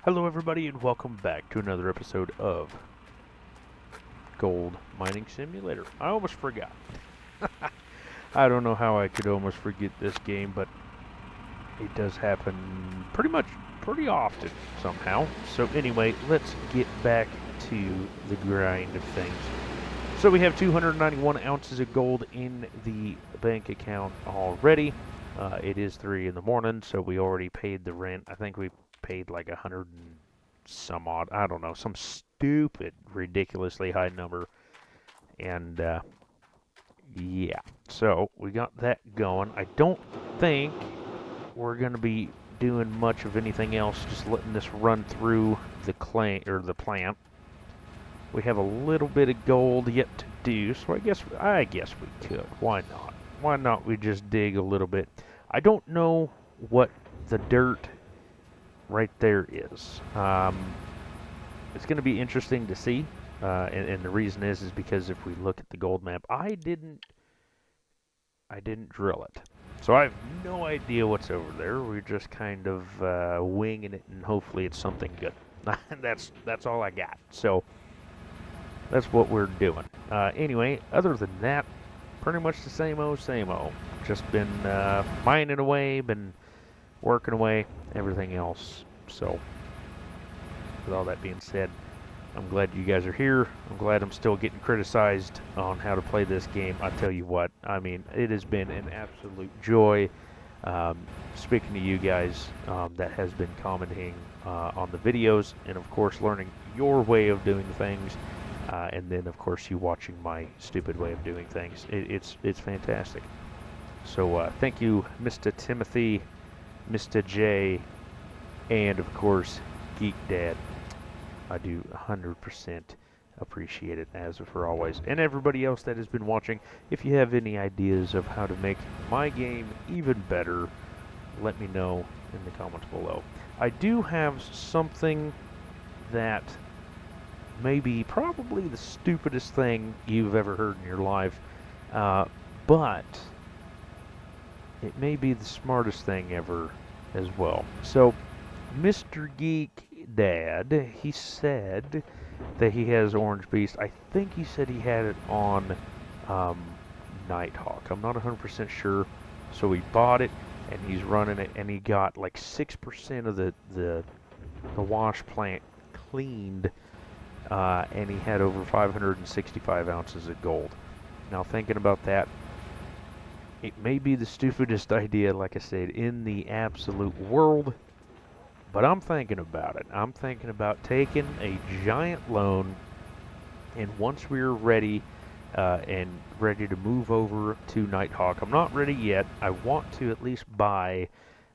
Hello everybody and welcome back to another episode of Gold Mining Simulator. I almost forgot. I don't know how I could almost forget this game, but it does happen pretty often somehow. So anyway, let's get back to the grind of things. So we have 291 ounces of gold in the bank account already. It is 3 in the morning, so we already paid the rent. I think we paid like 100 and some odd, I don't know, some stupid, ridiculously high number. And yeah, so we got that going. I don't think we're going to be doing much of anything else, just letting this run through the plant. We have a little bit of gold yet to do, so I guess we could. Why not? Why not we just dig a little bit? I don't know what the dirt right there is. It's going to be interesting to see, and the reason is because if we look at the gold map, I didn't drill it, so I have no idea what's over there. We're just kind of winging it, and hopefully it's something good. that's all I got. So that's what we're doing. Anyway, other than that, pretty much the same old, same old. Just been mining away, been working away, everything else. So with all that being said, I'm glad you guys are here. I'm glad I'm still getting criticized on how to play this game. I tell you what, I mean, it has been an absolute joy speaking to you guys that has been commenting on the videos, and of course learning your way of doing things, and then of course you watching my stupid way of doing things. It's fantastic. So thank you, Mr. Timothy, Mr. J, and of course Geek Dad. I do 100% appreciate it, as for always. And everybody else that has been watching, if you have any ideas of how to make my game even better, let me know in the comments below. I do have something that may be probably the stupidest thing you've ever heard in your life, but it may be the smartest thing ever as well. So, Mr. Geek Dad, he said that he has Orange Beast. I think he said he had it on Nighthawk. I'm not 100% sure. So he bought it and he's running it, and he got like 6% of the wash plant cleaned, and he had over 565 ounces of gold. Now, thinking about that, it may be the stupidest idea, like I said, in the absolute world. But I'm thinking about it. I'm thinking about taking a giant loan, and once we're ready and ready to move over to Nighthawk, I'm not ready yet. I want to at least buy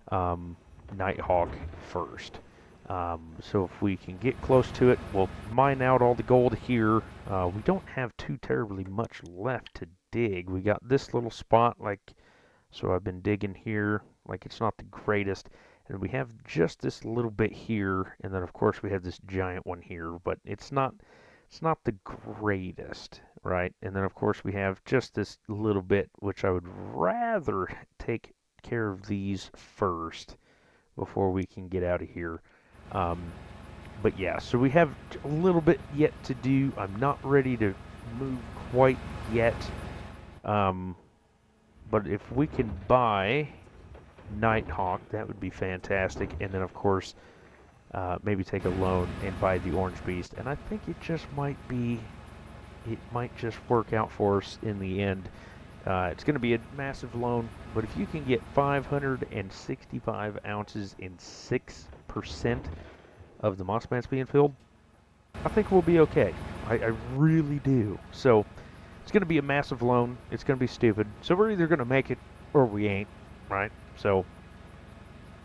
Nighthawk first. So if we can get close to it, we'll mine out all the gold here. We don't have too terribly much left to dig. We got this little spot, so I've been digging here. Like, it's not the greatest. And we have just this little bit here, and then of course we have this giant one here, but it's not the greatest, right? And then of course we have just this little bit, which I would rather take care of these first before we can get out of here. But yeah, so we have a little bit yet to do. I'm not ready to move quite yet. But if we can buy Nighthawk, that would be fantastic. And then of course maybe take a loan and buy the Orange Beast, and I think it might just work out for us in the end. It's going to be a massive loan, but if you can get 565 ounces in 6% of the moss plants being filled, I think we'll be okay. I really do. So it's going to be a massive loan. It's going to be stupid. So we're either going to make it or we ain't, right? So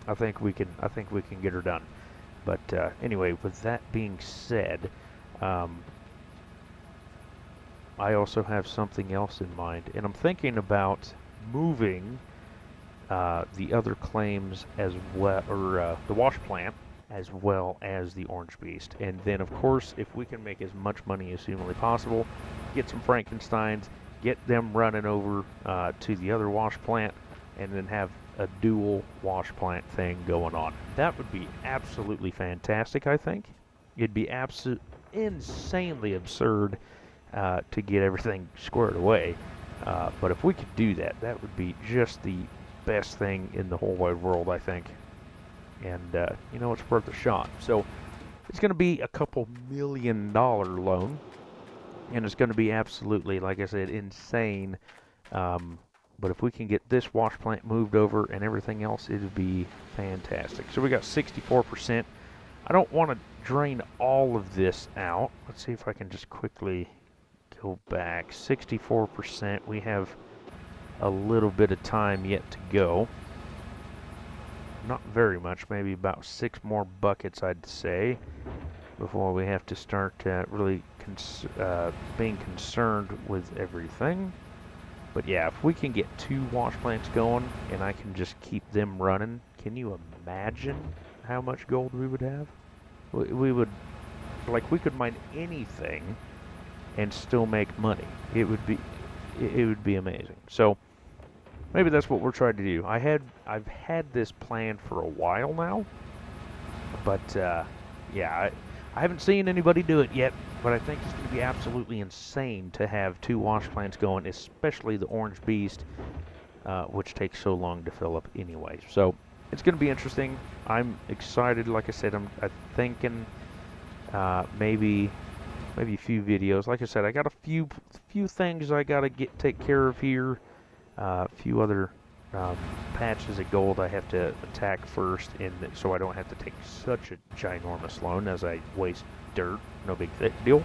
I think we can get her done. But anyway, with that being said, I also have something else in mind, and I'm thinking about moving the other claims as well, or the wash plant, as well as the Orange Beast. And then, of course, if we can make as much money as humanly possible, get some Frankensteins, get them running over to the other wash plant, and then have a dual wash plant thing going on. That would be absolutely fantastic, I think. It'd be insanely absurd to get everything squared away. But if we could do that, that would be just the best thing in the whole wide world, I think. And, it's worth a shot. So it's going to be a couple $1 million loan. And it's going to be absolutely, like I said, insane. But if we can get this wash plant moved over and everything else, it would be fantastic. So we got 64%. I don't want to drain all of this out. Let's see if I can just quickly go back. 64%. We have a little bit of time yet to go. Not very much, maybe about 6 more buckets, I'd say, before we have to start really being concerned with everything. But yeah, if we can get 2 wash plants going and I can just keep them running, can you imagine how much gold we would have? We would, like, we could mine anything and still make money. It would be amazing. So maybe that's what we're trying to do. I've had this plan for a while now, but yeah, I haven't seen anybody do it yet. But I think it's going to be absolutely insane to have 2 wash plants going, especially the Orange Beast, which takes so long to fill up anyway. So it's going to be interesting. I'm excited. Like I said, I'm thinking maybe a few videos. Like I said, I got a few things I got to take care of here. A few other patches of gold I have to attack first, so I don't have to take such a ginormous loan as I waste dirt. No big deal.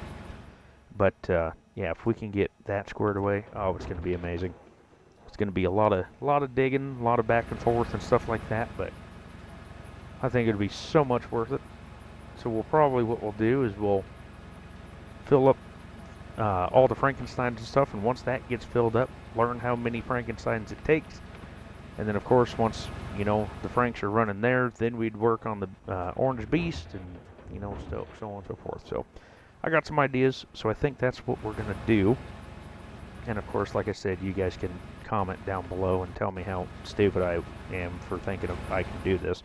But yeah, if we can get that squared away, oh, it's going to be amazing. It's going to be a lot of digging, a lot of back and forth and stuff like that, but I think it'll be so much worth it. So what we'll do is we'll fill up all the Frankensteins and stuff, and once that gets filled up, learn how many Frankensteins it takes. And then, of course, once, the Franks are running there, then we'd work on the Orange Beast and, so on and so forth. So I got some ideas, so I think that's what we're going to do. And, of course, like I said, you guys can comment down below and tell me how stupid I am for thinking I can do this,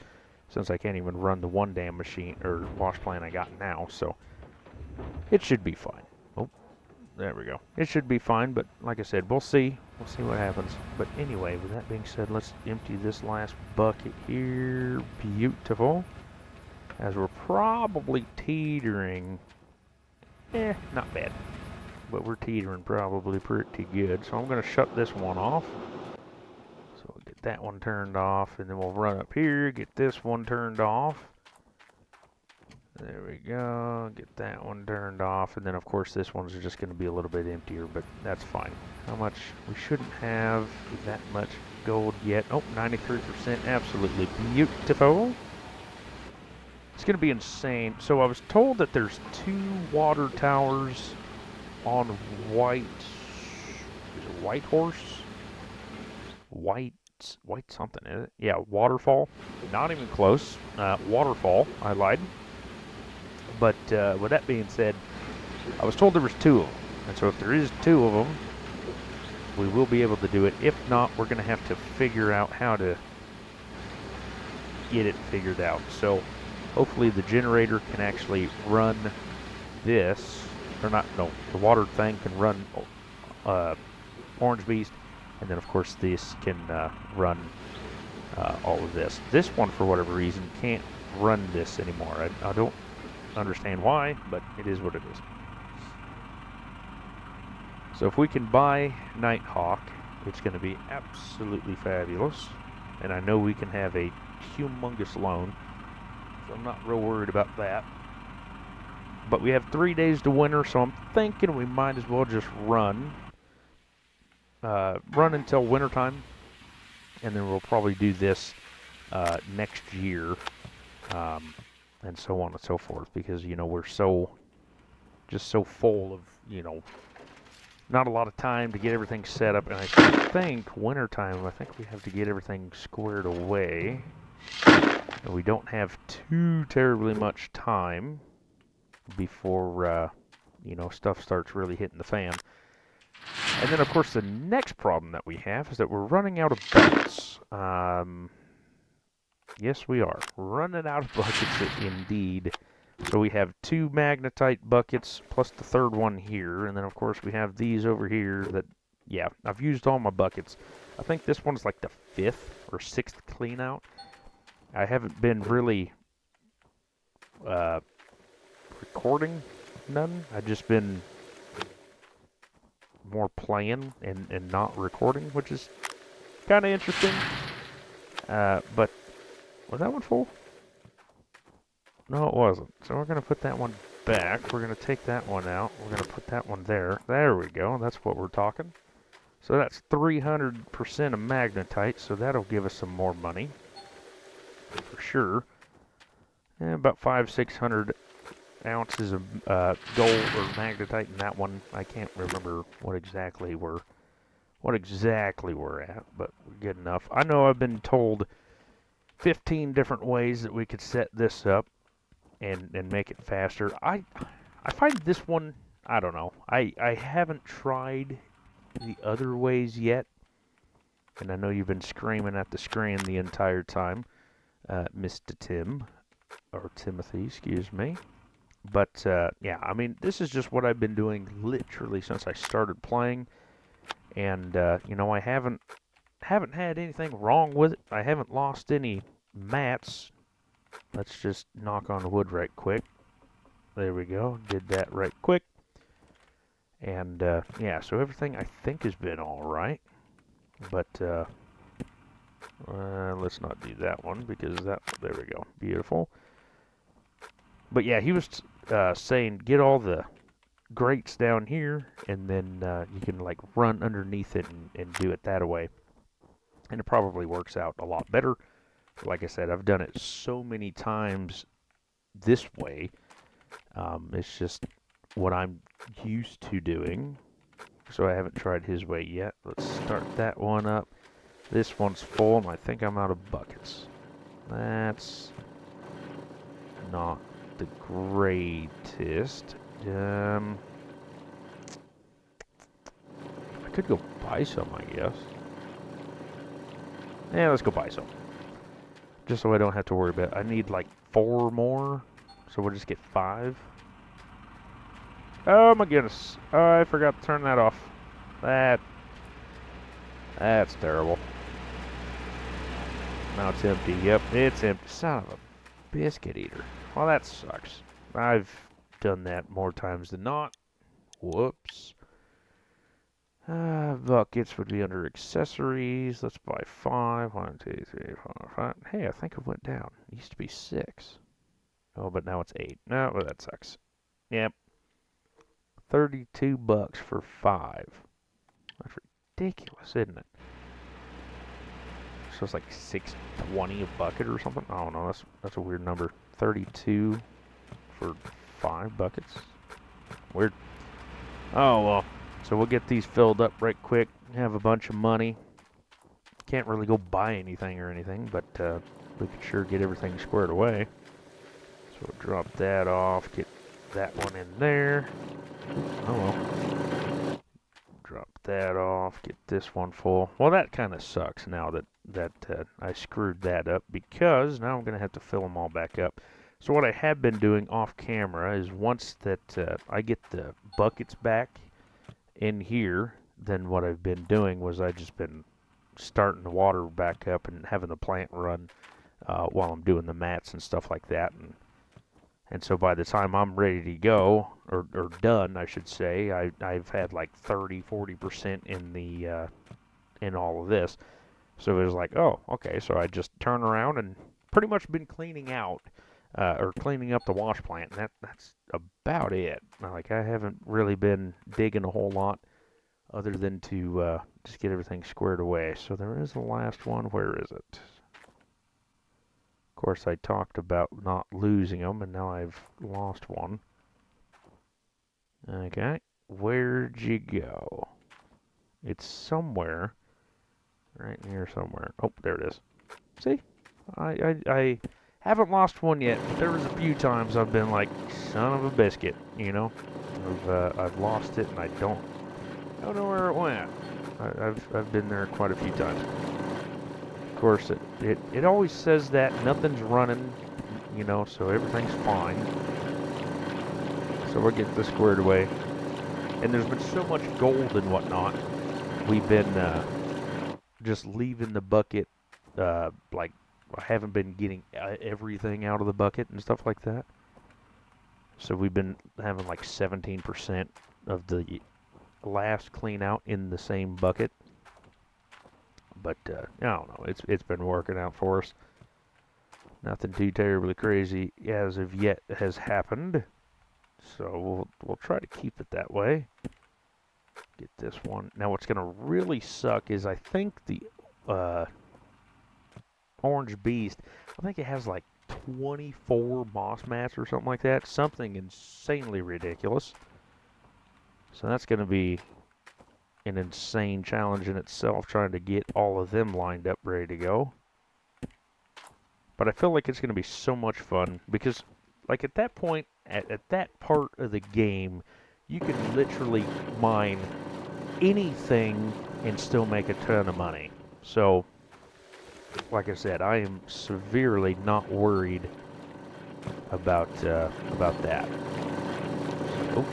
since I can't even run the one damn machine or wash plant I got now. So it should be fine. Oh, there we go. It should be fine, but like I said, we'll see. We'll see what happens. But anyway, with that being said, let's empty this last bucket here. Beautiful. As we're probably teetering. Not bad. But we're teetering probably pretty good. So I'm going to shut this one off. So we'll get that one turned off, and then we'll run up here, get this one turned off. There we go, get that one turned off, and then of course this one's just going to be a little bit emptier, but that's fine. How much? We shouldn't have that much gold yet. Oh, 93%, absolutely beautiful. It's going to be insane. So I was told that there's 2 water towers on White Horse? White something, is it? Yeah, Waterfall. Not even close. Waterfall, I lied. But with that being said, I was told there was 2 of them. And so if there is 2 of them, we will be able to do it. If not, we're going to have to figure out how to get it figured out. So hopefully the generator can actually run this. Or not, no, the water thing can run Orange Beast. And then, of course, this can run all of this. This one, for whatever reason, can't run this anymore. I don't understand why, but it is what it is. So if we can buy Nighthawk, it's going to be absolutely fabulous. And I know we can have a humongous loan, so I'm not real worried about that. But we have 3 days to winter, so I'm thinking we might as well just run until wintertime, and then we'll probably do this next year, and so on and so forth, because we're just so full of not a lot of time to get everything set up. And I think wintertime, I think we have to get everything squared away, and we don't have too terribly much time before stuff starts really hitting the fan. And then, of course, the next problem that we have is that we're running out of buckets. Yes, we are. We're running out of buckets, indeed. So we have 2 magnetite buckets plus the third one here. And then, of course, we have these over here that, yeah, I've used all my buckets. I think this one's like the 5th or 6th clean out. I haven't been really recording none. I've just been more playing and not recording, which is kind of interesting. But was that one full? No, it wasn't. So we're going to put that one back. We're going to take that one out. We're going to put that one there. There we go. That's what we're talking. So that's 300% of magnetite, so that'll give us some more money. For sure. And about 500-600 ounces of gold or magnetite in that one. I can't remember what exactly we're at, but we're good enough. I know I've been told 15 different ways that we could set this up and make it faster. I find this one, I don't know. I haven't tried the other ways yet, and I know you've been screaming at the screen the entire time, Mr. Tim, or Timothy, excuse me. But yeah, I mean, this is just what I've been doing literally since I started playing, and you know, I haven't had anything wrong with it. I haven't lost any mats. Let's just knock on the wood right quick. There we go. Did that right quick. And yeah, so everything I think has been all right. But let's not do that one because there we go. Beautiful. But yeah, he was saying get all the grates down here, and then you can like run underneath it and do it that way. And it probably works out a lot better. Like I said, I've done it so many times this way. It's just what I'm used to doing. So I haven't tried his way yet. Let's start that one up. This one's full, and I think I'm out of buckets. That's not the greatest. I could go buy some, I guess. Yeah, let's go buy some. Just so I don't have to worry about it. I need like 4 more, so we'll just get 5. Oh my goodness. Oh, I forgot to turn that off. That's terrible. Now it's empty. Yep, it's empty. Son of a biscuit eater. Well, that sucks. I've done that more times than not. Whoops. Buckets would be under accessories. Let's buy 5. 1, 2, 3, 4, 5. Hey, I think it went down. It used to be 6. Oh, but now it's 8. No, well, that sucks. Yep. $32 for 5. That's ridiculous, isn't it? So it's like $6.20 a bucket or something. I don't know. That's a weird number. 32 for 5 buckets. Weird. Oh well. So we'll get these filled up right quick. Have a bunch of money. Can't really go buy anything or anything, but we could sure get everything squared away. So we'll drop that off. Get that one in there. Oh well. Drop that off. Get this one full. Well, that kind of sucks now that I screwed that up, because now I'm going to have to fill them all back up. So what I have been doing off camera is once that I get the buckets back in here, then what I've been doing was I just been starting the water back up and having the plant run while I'm doing the mats and stuff like that. And so by the time I'm ready to go, or done, I should say, I've had like 30-40% in the in all of this. So it was like, oh, okay. So I just turn around and pretty much been cleaning out or cleaning up the wash plant. And that's about it. Like, I haven't really been digging a whole lot other than to just get everything squared away. So there is the last one. Where is it? Of course, I talked about not losing them, and now I've lost one. Okay, where'd you go? It's somewhere, right here somewhere. Oh, there it is. See, I haven't lost one yet, but there was a few times I've been like, son of a biscuit, you know. I've lost it, and I don't I don't know where it went. I've been there quite a few times. Of course, it always says that nothing's running, you know, so everything's fine. So we'll get this squared away. And there's been so much gold and whatnot. We've been just leaving the bucket, like I haven't been getting everything out of the bucket and stuff like that. So we've been having like 17% of the last clean out in the same bucket. But I don't know. It's been working out for us. Nothing too terribly crazy as of yet has happened. So we'll try to keep it that way. Get this one. Now what's going to really suck is I think the Orange Beast, I think it has like 24 moss mats or something like that. Something insanely ridiculous. So that's going to be an insane challenge in itself, trying to get all of them lined up, ready to go. But I feel like it's going to be so much fun because, like, at that point, at that part of the game, you can literally mine anything and still make a ton of money. So, like I said, I am severely not worried about that. So,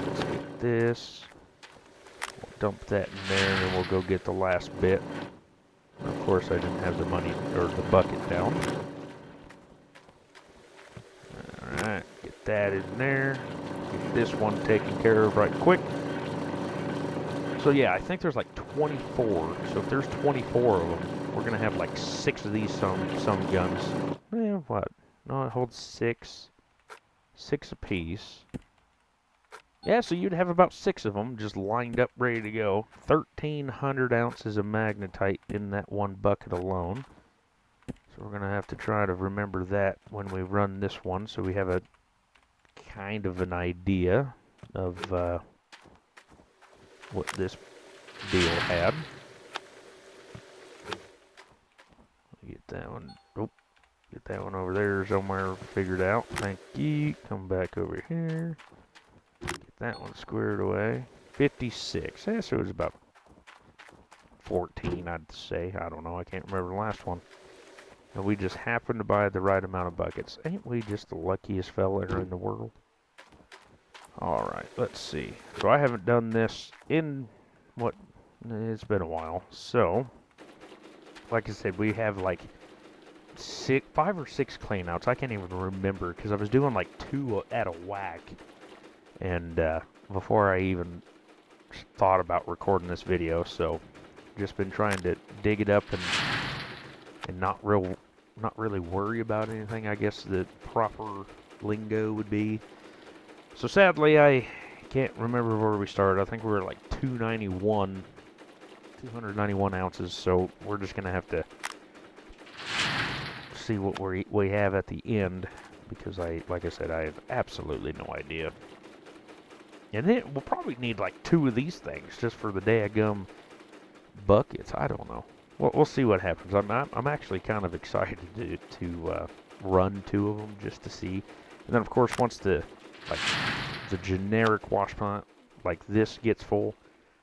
let's get this. We'll dump that in there, and then we'll go get the last bit. Of course, I didn't have the money or the bucket down. Alright, get that in there. Get this one taken care of right quick. So yeah, I think there's like 24. So if there's 24 of them, we're going to have like 6 of these some guns. Eh, what? No, it holds 6. 6 apiece. Yeah, so you'd have about 6 of them just lined up, ready to go. 1,300 ounces of magnetite in that one bucket alone. So we're going to have to try to remember that when we run this one, so we have a kind of an idea of what this deal had. Get that one. Oh, get that one over there somewhere figured out. Thank you. Come back over here. Get that one squared away. 56. Yeah, so it was about 14, I'd say. I don't know. I can't remember the last one. And we just happened to buy the right amount of buckets. Ain't we just the luckiest fella in the world? Alright, let's see. So I haven't done this in, what, it's been a while. So, like I said, we have like 5 or 6 cleanouts. I can't even remember because I was doing like 2 at a whack. And before I even thought about recording this video, so just been trying to dig it up and not really worry about anything, I guess the proper lingo would be. So sadly, I can't remember where we started. I think we were like 291 ounces, so we're just going to have to see what we have at the end, because like I said, I have absolutely no idea. And then we'll probably need like 2 of these things just for the daggum buckets. I don't know. We'll see what happens. I'm actually kind of excited to run 2 of them just to see. And then of course once the generic wash plant like this gets full,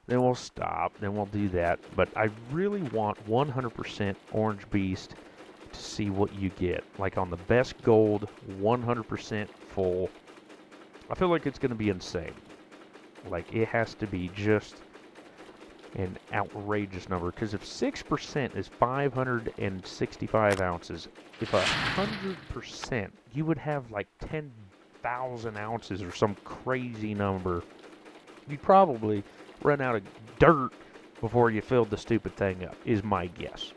then we'll stop. Then we'll do that. But I really want 100% Orange Beast to see what you get. Like on the best gold, 100% full. I feel like it's going to be insane. Like, it has to be just an outrageous number. Because if 6% is 565 ounces, if 100%, you would have like 10,000 ounces or some crazy number. You'd probably run out of dirt before you filled the stupid thing up, is my guess.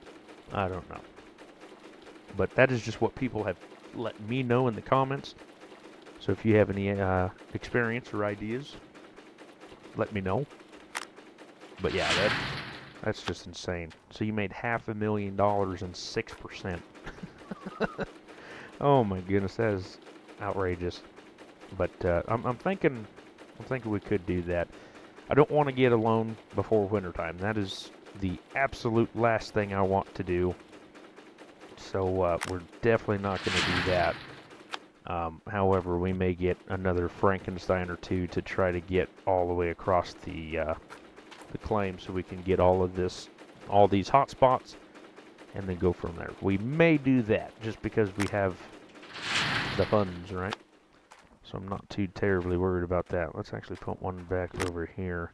I don't know. But that is just what people have let me know in the comments. So if you have any experience or ideas, let me know. But yeah, that's just insane. So you made $500,000 and 6%. Oh my goodness, that is outrageous. But I'm thinking we could do that. I don't want to get a loan before wintertime. That is the absolute last thing I want to do. So we're definitely not going to do that. However, we may get another Frankenstein or 2 to try to get all the way across the the claim so we can get all these hot spots, and then go from there. We may do that just because we have the funds, right? So I'm not too terribly worried about that. Let's actually put one back over here.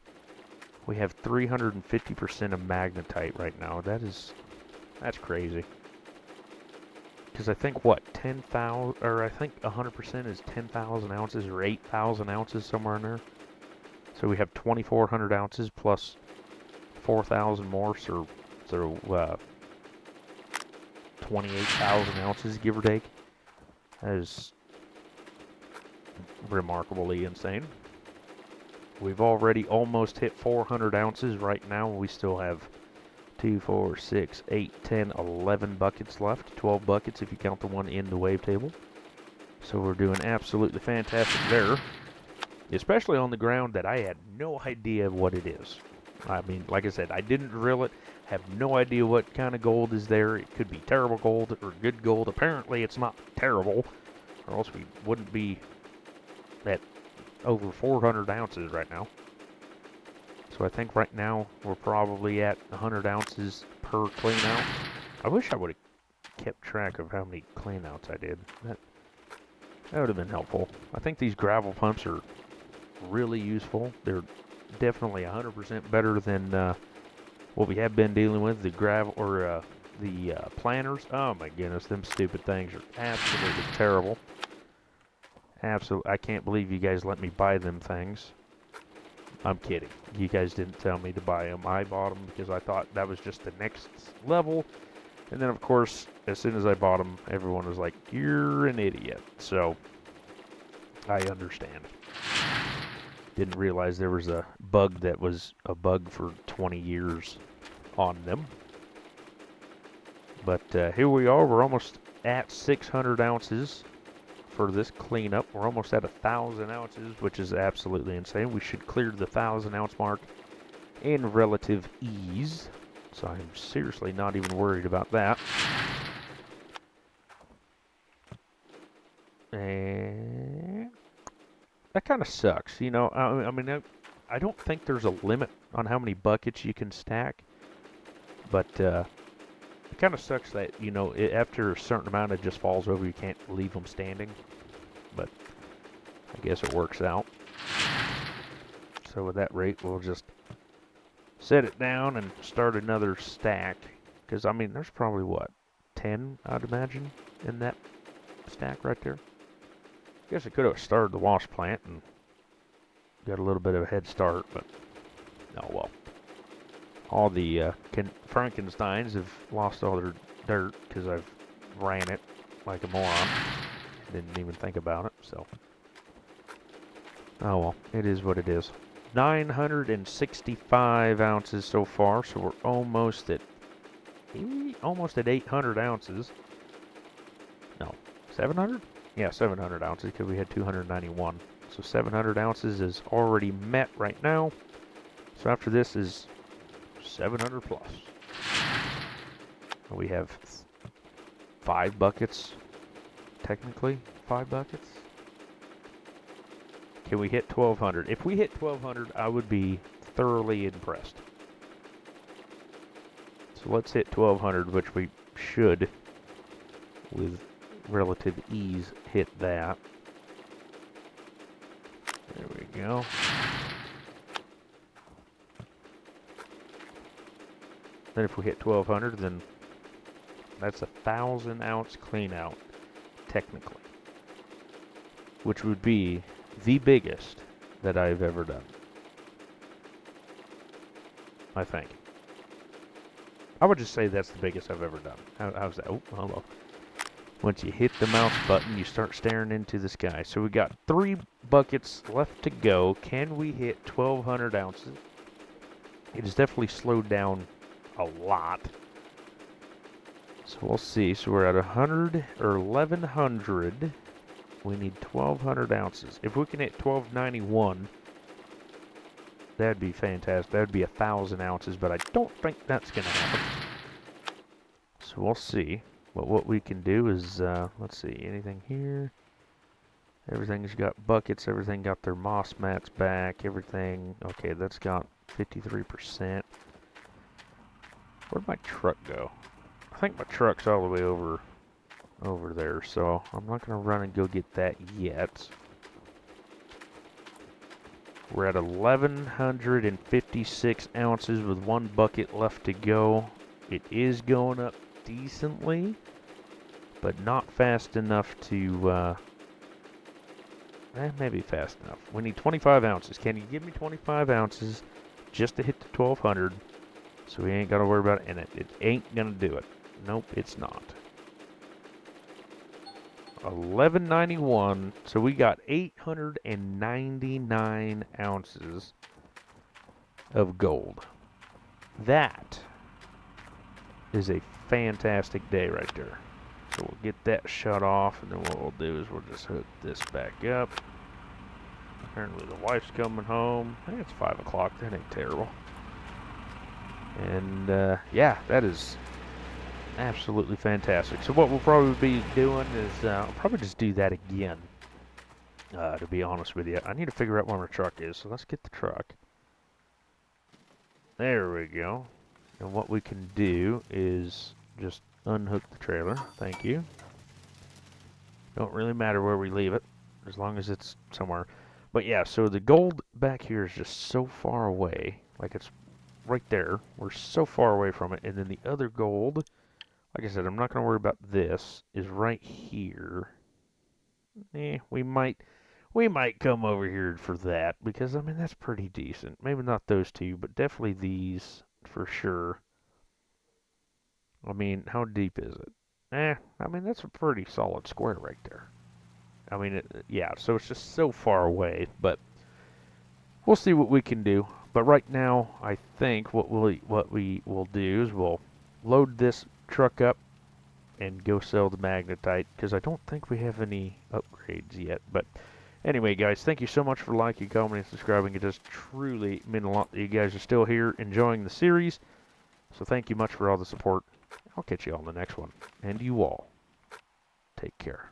We have 350% of magnetite right now. That's crazy. Because I think, what, 10,000, or I think 100% is 10,000 ounces or 8,000 ounces, somewhere in there. So we have 2,400 ounces plus 4,000 more, so 28,000 ounces, give or take. That is remarkably insane. We've already almost hit 400 ounces right now. We still have 2, 4, 6, 8, 10, 11 buckets left. 12 buckets if you count the one in the wavetable. So we're doing absolutely fantastic there. Especially on the ground that I had no idea what it is. I mean, like I said, I didn't drill it. Have no idea what kind of gold is there. It could be terrible gold or good gold. Apparently it's not terrible, or else we wouldn't be at over 400 ounces right now. So I think right now we're probably at 100 ounces per clean out. I wish I would have kept track of how many clean outs I did. That would have been helpful. I think these gravel pumps are really useful. They're definitely 100% better than what we have been dealing with, the gravel or the planters. Oh my goodness, them stupid things are absolutely terrible. Absolutely, I can't believe you guys let me buy them things. I'm kidding. You guys didn't tell me to buy them. I bought them because I thought that was just the next level. And then, of course, as soon as I bought them, everyone was like, "You're an idiot." So, I understand. Didn't realize there was a bug that was a bug for 20 years on them. But here we are. We're almost at 600 ounces for this cleanup. We're almost at 1,000 ounces, which is absolutely insane. We should clear the 1,000 ounce mark in relative ease. So I'm seriously not even worried about that. And that kind of sucks, you know. I mean, I don't think there's a limit on how many buckets you can stack, but it kind of sucks that, you know, after a certain amount it just falls over. You can't leave them standing, but I guess it works out. So with that rate, we'll just set it down and start another stack, because I mean, there's probably, what, 10, I'd imagine, in that stack right there. I guess I could have started the wash plant and got a little bit of a head start, but oh well. All the Frankensteins have lost all their dirt because I've ran it like a moron. Didn't even think about it, so. Oh well, it is what it is. 965 ounces so far, so we're almost at 800 ounces. No, 700? Yeah, 700 ounces because we had 291. So 700 ounces is already met right now. So after this is 700 plus. We have 5 buckets, technically 5 buckets. Can we hit 1,200? If we hit 1,200, I would be thoroughly impressed. So let's hit 1,200, which we should, with relative ease, hit that. There we go. Then if we hit 1,200, then that's 1,000 ounce clean out, technically. Which would be the biggest that I've ever done. I think. I would just say that's the biggest I've ever done. How's that? Oh, hello. Once you hit the mouse button, you start staring into the sky. So we got 3 buckets left to go. Can we hit 1,200 ounces? It has definitely slowed down a lot. So we'll see. So we're at 100 or 1,100. We need 1,200 ounces. If we can hit 1,291, that'd be fantastic. That'd be 1,000 ounces, but I don't think that's going to happen. So we'll see. But what we can do is, let's see, anything here? Everything's got buckets. Everything got their moss mats back. Everything, okay, that's got 53%. Where'd my truck go? I think my truck's all the way over there, so I'm not gonna run and go get that yet. We're at 1,156 ounces with one bucket left to go. It is going up decently, but not fast enough to, maybe fast enough. We need 25 ounces. Can you give me 25 ounces just to hit the 1,200? So we ain't got to worry about it, and it ain't going to do it. Nope, it's not. 1191, so we got 899 ounces of gold. That is a fantastic day right there. So we'll get that shut off, and then what we'll do is we'll just hook this back up. Apparently the wife's coming home. I think it's 5 o'clock. That ain't terrible. And yeah, that is absolutely fantastic. So what we'll probably be doing is I'll probably just do that again, to be honest with you. I need to figure out where my truck is, so let's get the truck. There we go. And what we can do is just unhook the trailer. Thank you. Don't really matter where we leave it, as long as it's somewhere. But yeah, so the gold back here is just so far away. Like, it's right there. We're so far away from it. And then the other gold, like I said, I'm not going to worry about this, is right here. We might come over here for that, because, I mean, that's pretty decent. Maybe not those two, but definitely these for sure. I mean, how deep is it? I mean, that's a pretty solid square right there. I mean, yeah, so it's just so far away, but we'll see what we can do. But right now, I think what we will do is we'll load this truck up and go sell the magnetite, because I don't think we have any upgrades yet. But anyway, guys, thank you so much for liking, commenting, and subscribing. It does truly mean a lot that you guys are still here enjoying the series. So thank you much for all the support. I'll catch you on the next one. And you all, take care.